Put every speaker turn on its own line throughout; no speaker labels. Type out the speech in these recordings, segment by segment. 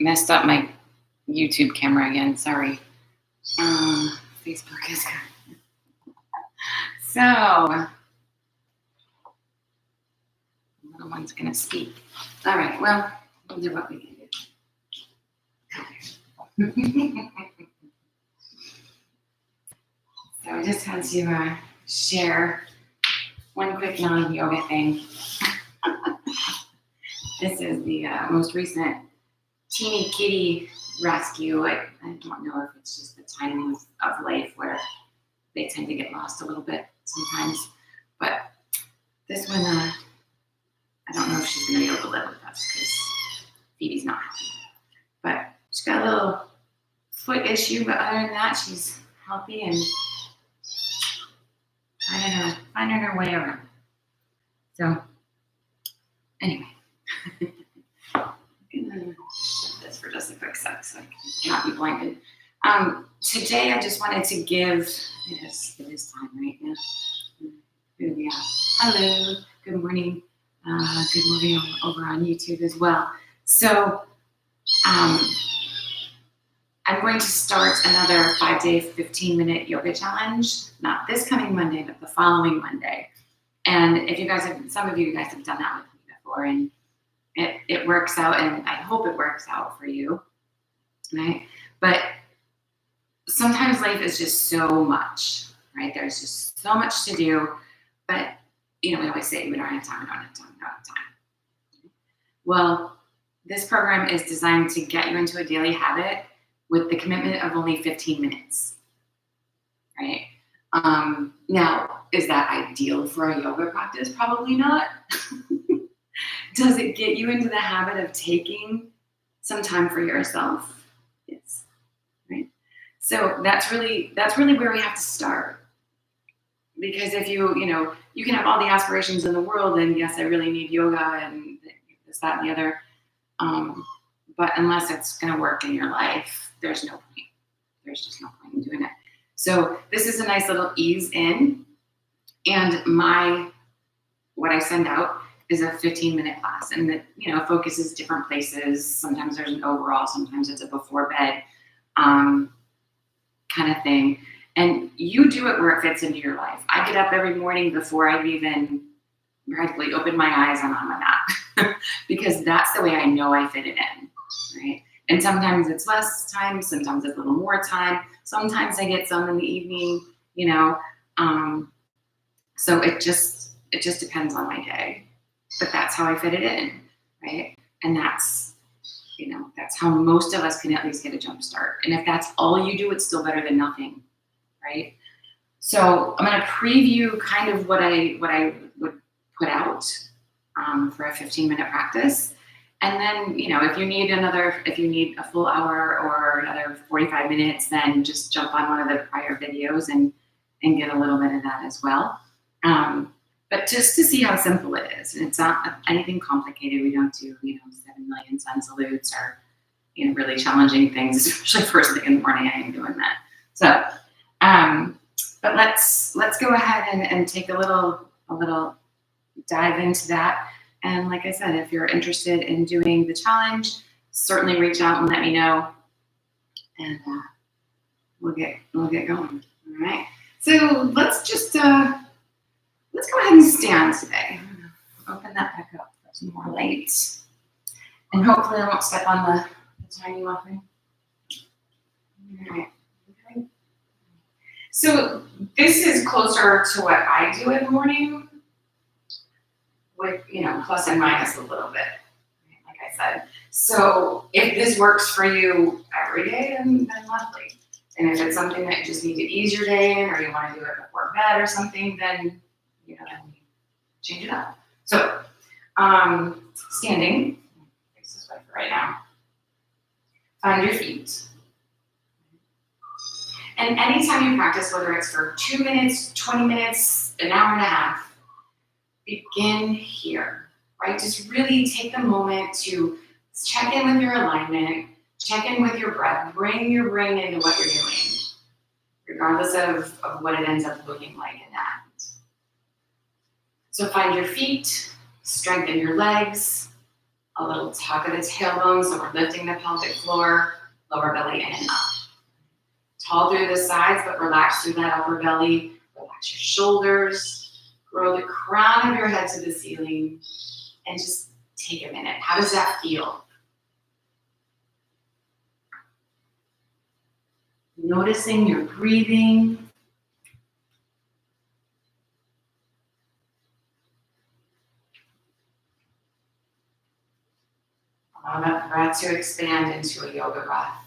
messed up my YouTube camera again. Sorry. Facebook is good. So, the little one's going to speak. All right. Well, we'll do what we can do. So I just had to share one quick non-yoga thing. This is the most recent teeny kitty rescue. I don't know if it's just the timing of life where they tend to get lost a little bit sometimes. But this one, I don't know if she's going to be able to live with us because Phoebe's not happy. But she's got a little foot issue, but other than that, she's healthy and finding her way around. So, anyway. I'm gonna shut this for just a quick sec so I cannot be blinded. Today I just wanted to give, it is time right now. Here we are. Hello, good morning. Good morning over on YouTube as well. So I'm going to start another 5-day, 15-minute yoga challenge, not this coming Monday, but the following Monday. And if you guys some of you guys have done that with me before, and it works out, and I hope it works out for you, right? But sometimes life is just so much, right? There's just so much to do, but, we always say we don't have time. Well, this program is designed to get you into a daily habit with the commitment of only 15 minutes, right? Now, is that ideal for a yoga practice? Probably not. Does it get you into the habit of taking some time for yourself? Yes, right? So that's really where we have to start. Because if you can have all the aspirations in the world, and yes, I really need yoga and this, that, and the other. But unless it's going to work in your life, there's no point. There's just no point in doing it. So this is a nice little ease in. And what I send out is a 15-minute class, and that focuses different places. Sometimes there's an overall, sometimes it's a before bed kind of thing. And you do it where it fits into your life. I get up every morning before I've even practically opened my eyes, I'm on my mat because that's the way I know I fit it in, right? And sometimes it's less time, sometimes it's a little more time. Sometimes I get some in the evening, so it just depends on my day. But that's how I fit it in, right? And that's how most of us can at least get a jump start. And if that's all you do, it's still better than nothing, right? So I'm going to preview kind of what I would put out for a 15-minute practice. And then, if you need a full hour or another 45 minutes, then just jump on one of the prior videos and get a little bit of that as well. But just to see how simple it is. And it's not anything complicated. We don't do, 7 million sun salutes or, really challenging things, especially first thing in the morning. I ain't doing that. So, but let's go ahead and take a little dive into that. And like I said, if you're interested in doing the challenge, certainly reach out and let me know, and we'll get going. All right. So let's just let's go ahead and stand today. Open that back up for some more light, and hopefully I won't step on the tiny muffin. All right. Okay. So this is closer to what I do in the morning, with plus and minus a little bit, like I said. So if this works for you every day, then lovely. And if it's something that you just need to ease your day in, or you want to do it before bed or something, then then change it up. So standing, fix this way for right now. Find your feet. And anytime you practice, whether it's for 2 minutes, 20 minutes, an hour and a half, begin here, right? Just really take the moment to check in with your alignment, check in with your breath, bring your brain into what you're doing, regardless of what it ends up looking like in that. So find your feet, strengthen your legs, A little tuck of the tailbone, so we're lifting the pelvic floor, lower belly in and up. Tall through the sides, but relax through that upper belly. Relax your shoulders. Grow the crown of your head to the ceiling. And just take a minute. How does that feel? Noticing your breathing. Allow that breath to expand into a yoga breath.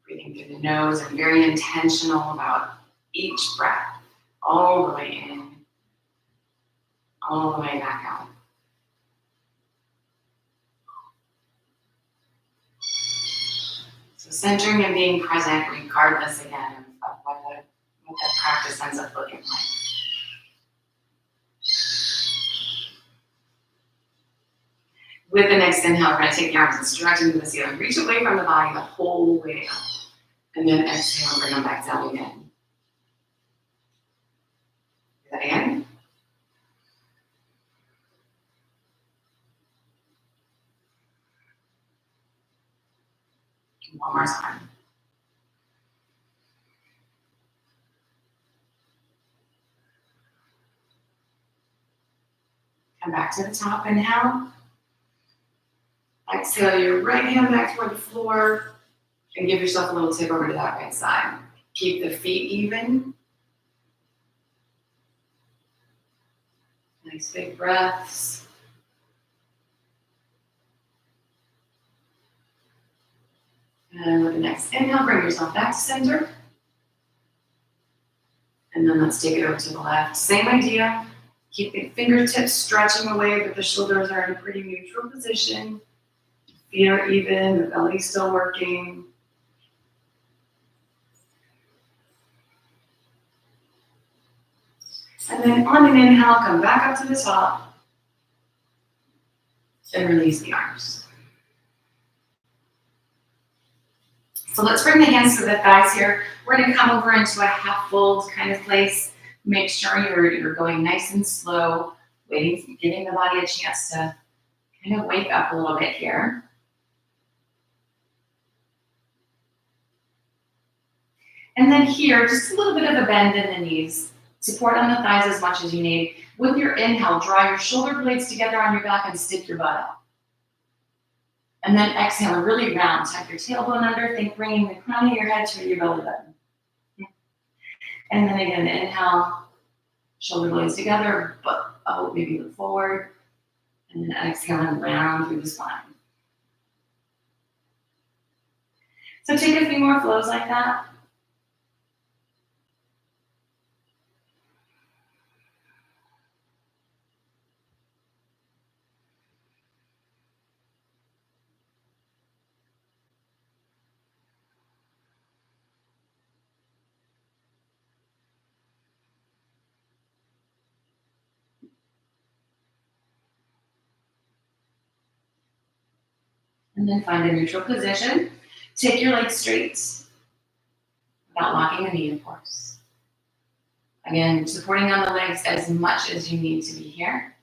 Breathing through the nose and very intentional about each breath. All the way in. All the way back out. So centering and being present regardless again of what that practice ends up looking like. With the next inhale, we're going to take the arms and stretch into the ceiling. Reach away from the body the whole way up. And then exhale, bring them back down again. Do that again. One more time. Come back to the top, inhale. Exhale your right hand back toward the floor and give yourself a little tip over to that right side. Keep the feet even. Nice big breaths. And with the next inhale, bring yourself back to center. And then let's take it over to the left. Same idea. Keep the fingertips stretching away, but the shoulders are in a pretty neutral position. Feet are even, the belly's still working. And then on an inhale, come back up to the top. And release the arms. So let's bring the hands to the thighs here. We're going to come over into a half fold kind of place. Make sure you're going nice and slow, giving the body a chance to kind of wake up a little bit here. And then here, just a little bit of a bend in the knees. Support on the thighs as much as you need. With your inhale, draw your shoulder blades together on your back and stick your butt out. And then exhale and really round. Tuck your tailbone under. Think bringing the crown of your head to your belly button. And then again, inhale, shoulder blades together, butt out, maybe look forward. And then exhale and round through the spine. So take a few more flows like that. And then find a neutral position. Take your legs straight without locking the knee, of course. Again, supporting on the legs as much as you need to be here.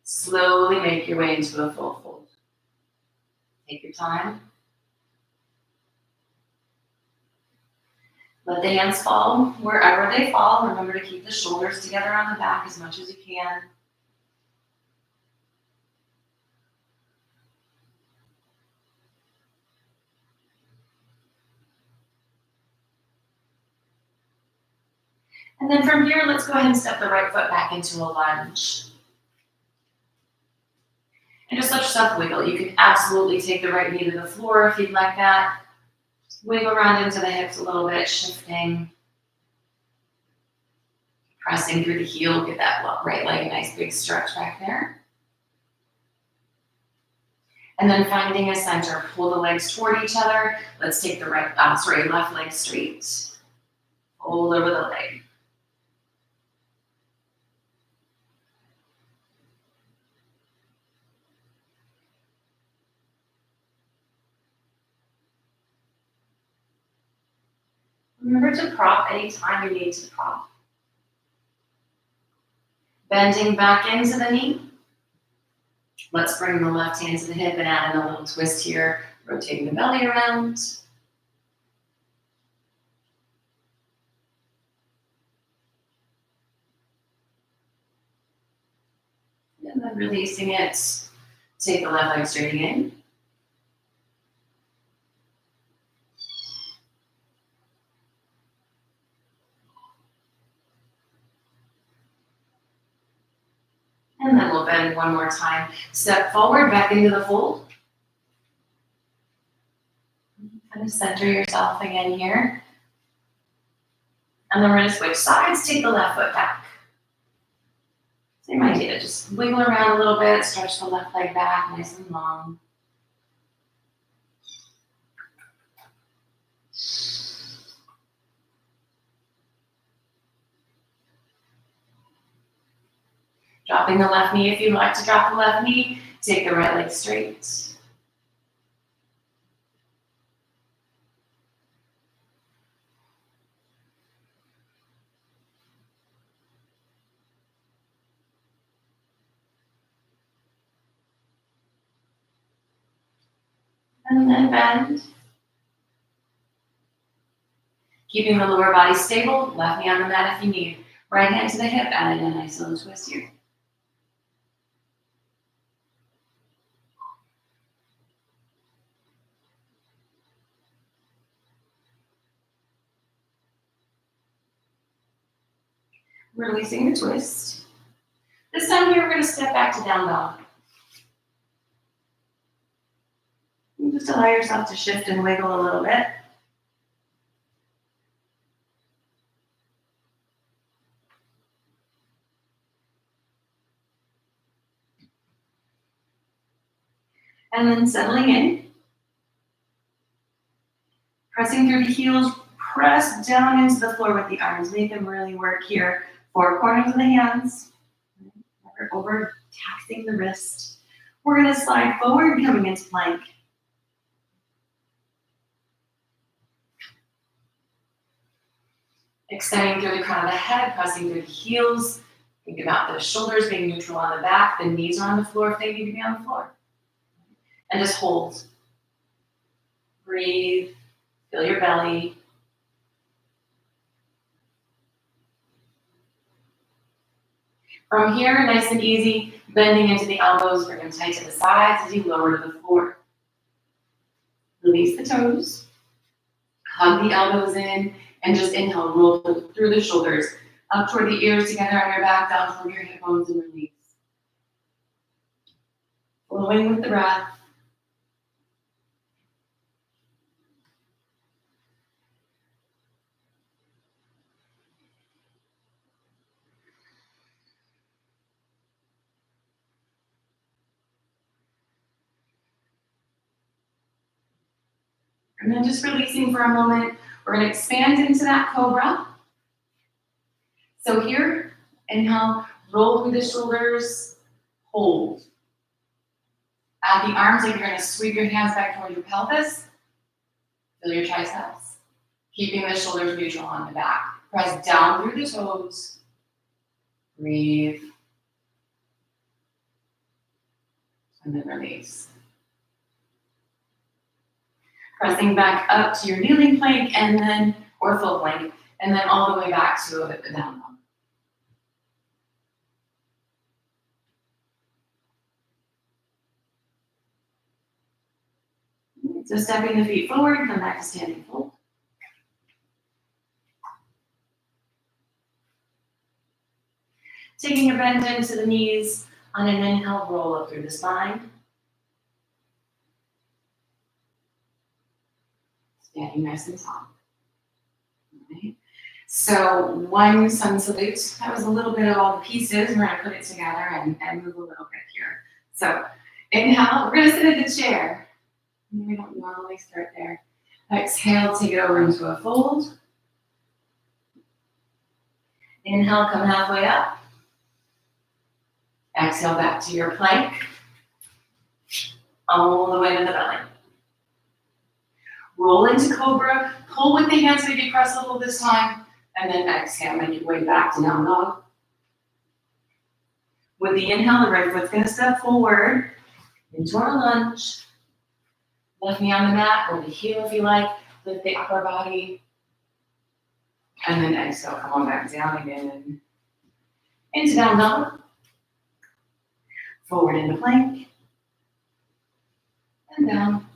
Slowly make your way into a full fold. Take your time. Let the hands fall wherever they fall. Remember to keep the shoulders together on the back as much as you can. And then from here, let's go ahead and step the right foot back into a lunge. And just let yourself wiggle. You can absolutely take the right knee to the floor if you'd like that. Wiggle around into the hips a little bit, shifting. Pressing through the heel, give that right leg a nice big stretch back there. And then finding a center, pull the legs toward each other. Let's take the left leg straight. Fold over the leg. Remember to prop anytime you need to prop. Bending back into the knee. Let's bring the left hand to the hip and add in a little twist here, rotating the belly around. And then releasing it. Take the left leg straight again. And then we'll bend one more time. Step forward, back into the fold. Kind of center yourself again here. And then we're going to switch sides. Take the left foot back. Same idea. Just wiggle around a little bit. Stretch the left leg back, nice and long. Dropping the left knee if you'd like to drop the left knee. Take the right leg straight. And then bend. Keeping the lower body stable, left knee on the mat if you need. Right hand to the hip, adding a nice little twist here. Releasing the twist. This time here, we're going to step back to down dog. And just allow yourself to shift and wiggle a little bit. And then settling in. Pressing through the heels, press down into the floor with the arms. Make them really work here. Four corners of the hands. Never over taxing the wrist. We're going to slide forward, coming into plank. Extending through the crown of the head, pressing through the heels. Think about the shoulders being neutral on the back. The knees are on the floor if they need to be on the floor. And just hold. Breathe. Feel your belly. From here, nice and easy, bending into the elbows, bring them tight to the sides as you lower to the floor. Release the toes. Hug the elbows in, and just inhale, roll through the shoulders, up toward the ears, together on your back, down toward your hip bones, and release. Flowing with the breath. And then just releasing for a moment. We're going to expand into that cobra. So here, inhale, roll through the shoulders, hold. Add the arms like you're going to sweep your hands back towards your pelvis. Feel your triceps. Keeping the shoulders neutral on the back. Press down through the toes. Breathe. And then release. Pressing back up to your kneeling plank and then, or full plank, and then all the way back to a down dog. So stepping the feet forward, come back to standing fold. Taking a bend into the knees on an inhale, roll up through the spine. Standing nice and tall. Okay. So one sun salute. That was a little bit of all the pieces. We're going to put it together and move a little bit here. So inhale, we're going to sit in the chair. We don't normally start there. Exhale, take it over into a fold. Inhale, come halfway up. Exhale back to your plank. All the way to the belly. Roll into cobra. Pull with the hands, maybe press a little this time. And then exhale, make your way back to down dog. With the inhale, the right foot's gonna step forward into our lunge. Left knee on the mat, or the heel if you like. Lift the upper body. And then exhale, come on back down again. Into down dog. Forward into plank. And down.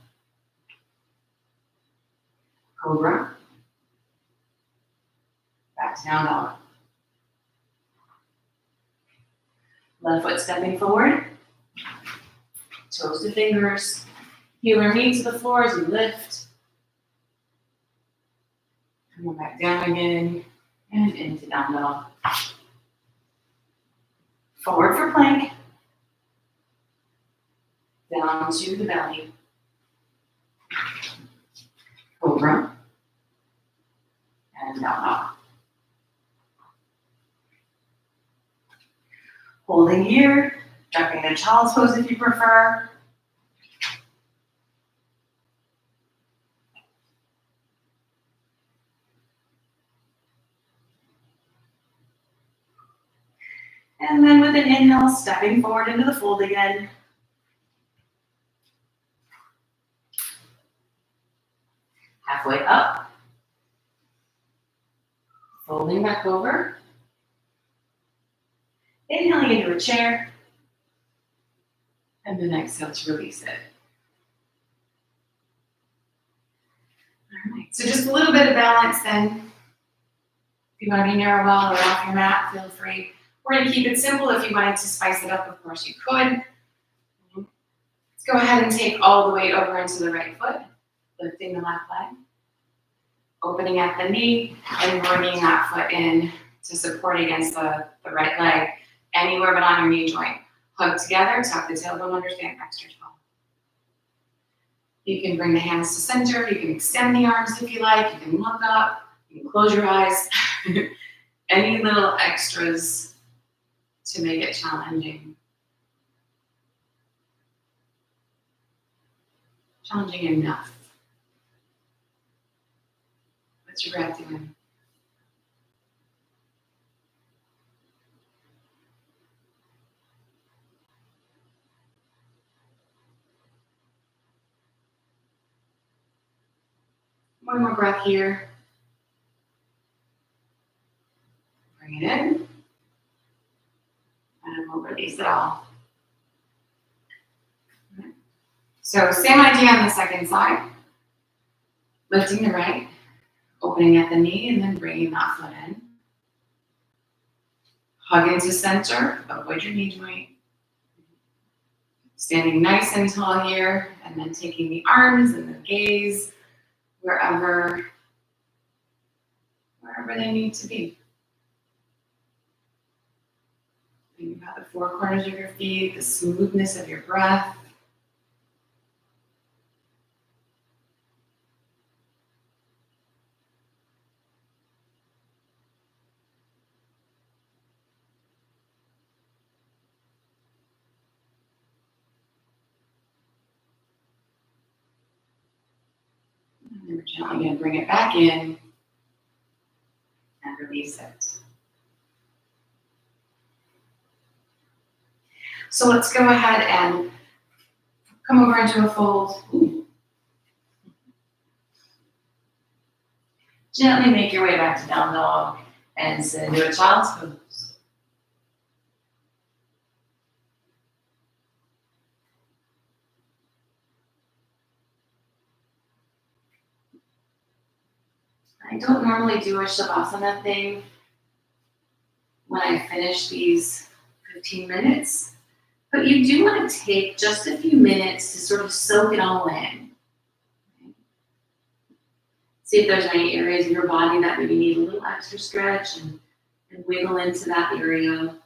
Cobra. Back to down dog. Left foot stepping forward. Toes to fingers. Heel or knee to the floor as you lift. Come on back down again. And into down dog. Forward for plank. Down to the belly. Cobra. And down dog. Holding here, jumping to child's pose if you prefer. And then with an inhale, stepping forward into the fold again. Halfway up. Folding back over. Inhaling into a chair. And then exhale to release it. All right, so just a little bit of balance then. If you want to be narrow wall or off your mat, feel free. We're going to keep it simple. If you wanted to spice it up, of course you could. Let's go ahead and take all the weight over into the right foot, lifting the left leg, opening at the knee, and bringing that foot in to support against the right leg, anywhere but on your knee joint. Hug together, tuck the tailbone under, stand extra tall. You can bring the hands to center, you can extend the arms if you like, you can look up, you can close your eyes. Any little extras to make it challenging. Challenging enough. What's your breath doing? One more breath here. Bring it in. And we'll release it all. So same idea on the second side. Lifting the right, opening at the knee, and then bringing that foot in. Hug into center, avoid your knee joint. Standing nice and tall here, and then taking the arms and the gaze wherever they need to be. Think about the four corners of your feet, the smoothness of your breath. And then we're gently going to bring it back in and release it. So let's go ahead and come over into a fold. Gently make your way back to down dog and sit into a child's pose. I don't normally do a Shavasana thing when I finish these 15 minutes. But you do want to take just a few minutes to sort of soak it all in. See if there's any areas of your body that maybe need a little extra stretch and wiggle into that area.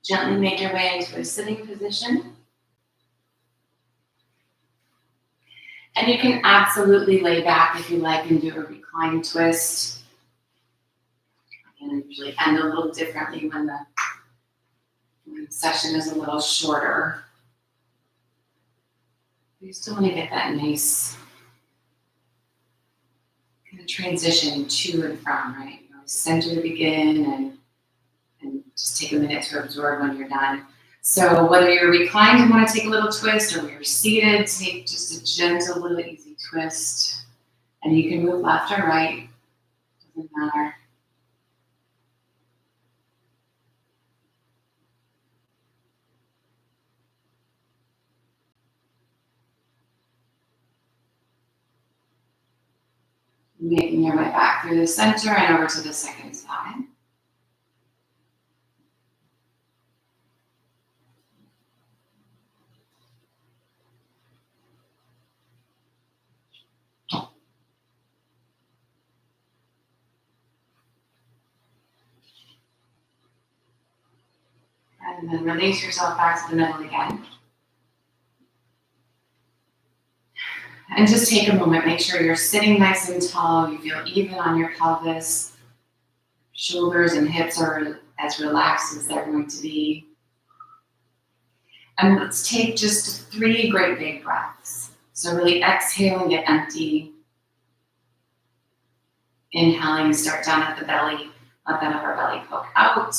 Gently make your way into a sitting position. And you can absolutely lay back if you like and do a recline twist. And I usually end a little differently when When the session is a little shorter, you still want to get that nice kind of transition to and from, right? You always center to begin and just take a minute to absorb when you're done. So whether you're reclined and want to take a little twist, or you're seated, take just a gentle little easy twist. And you can move left or right, doesn't matter. Making your way back through the center and over to the second side. And then release yourself back to the middle again. And just take a moment, make sure you're sitting nice and tall, you feel even on your pelvis. Shoulders and hips are as relaxed as they're going to be. And let's take just 3 great big breaths. So really exhale and get empty. Inhaling, start down at the belly, let that upper belly poke out.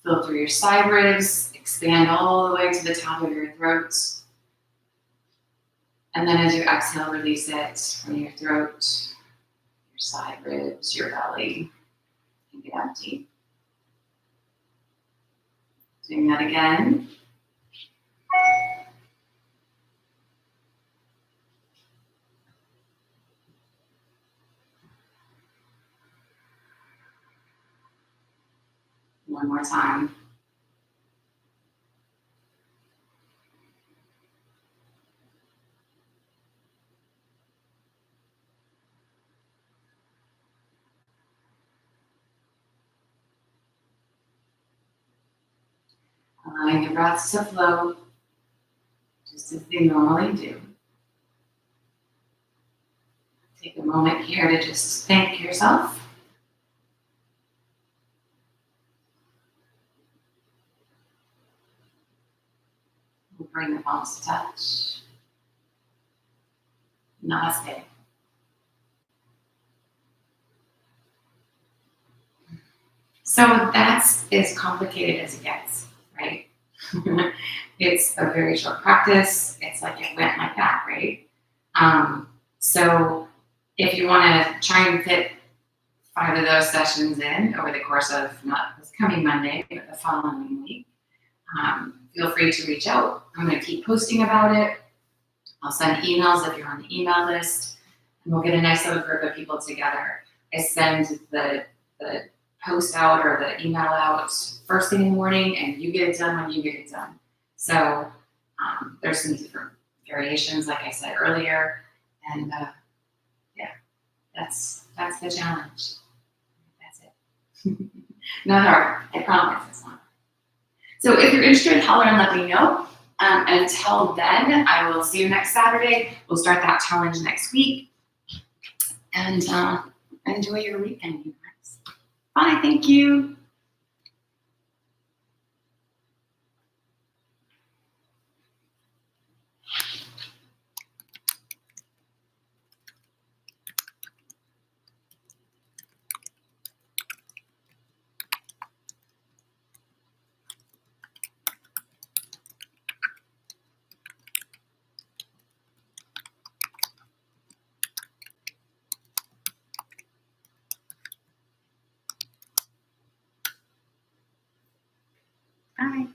Fill through your side ribs, expand all the way to the top of your throat. And then as you exhale, release it from your throat, your side ribs, your belly, and get empty. Doing that again. One more time. Allowing your breaths to flow just as they normally do. Take a moment here to just thank yourself. We'll bring the palms to touch. Namaste. So that's as complicated as it gets, right? It's a very short practice. It's like it went like that, right? So if you want to try and fit 5 of those sessions in over the course of not this coming Monday, but the following week, feel free to reach out. I'm going to keep posting about it. I'll send emails if you're on the email list, and we'll get a nice little group of people together. I send the post out or the email out first thing in the morning, and you get it done when you get it done. So there's some different variations, like I said earlier, and yeah, that's the challenge. That's it. Not hard, I promise it's not. So if you're interested, holler and let me know. Until then, I will see you next Saturday. We'll start that challenge next week. And enjoy your weekend, you guys. Bye, thank you. Bye.